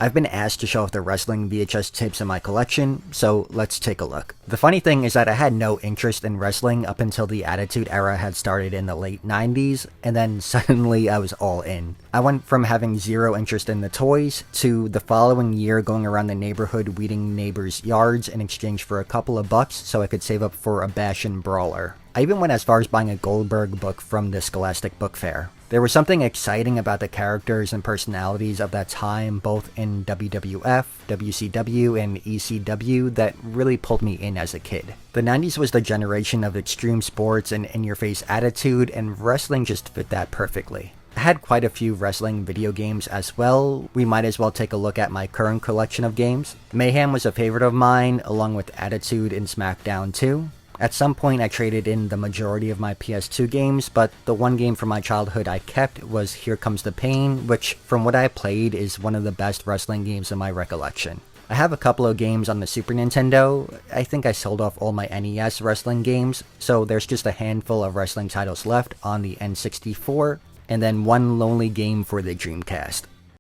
I've been asked to show off the wrestling VHS tapes in my collection, so let's take a look. The funny thing is that I had no interest in wrestling up until the Attitude Era had started in the late 90s, and then suddenly I was all in. I went from having zero interest in the toys, to the following year going around the neighborhood weeding neighbors' yards in exchange for a couple of bucks so I could save up for a bash and brawler. I even went as far as buying a Goldberg book from the Scholastic Book Fair. There was something exciting about the characters and personalities of that time, both in WWF, WCW, and ECW, that really pulled me in as a kid. The 90s was the generation of extreme sports and in-your-face attitude, and wrestling just fit that perfectly. I had quite a few wrestling video games as well. We might as well take a look at my current collection of games. Mayhem was a favorite of mine, along with Attitude and SmackDown 2. At some point I traded in the majority of my PS2 games, but the one game from my childhood I kept was Here Comes the Pain, which from what I played is one of the best wrestling games in my recollection. I have a couple of games on the Super Nintendo. I think I sold off all my NES wrestling games, so there's just a handful of wrestling titles left on the N64, and then one lonely game for the Dreamcast.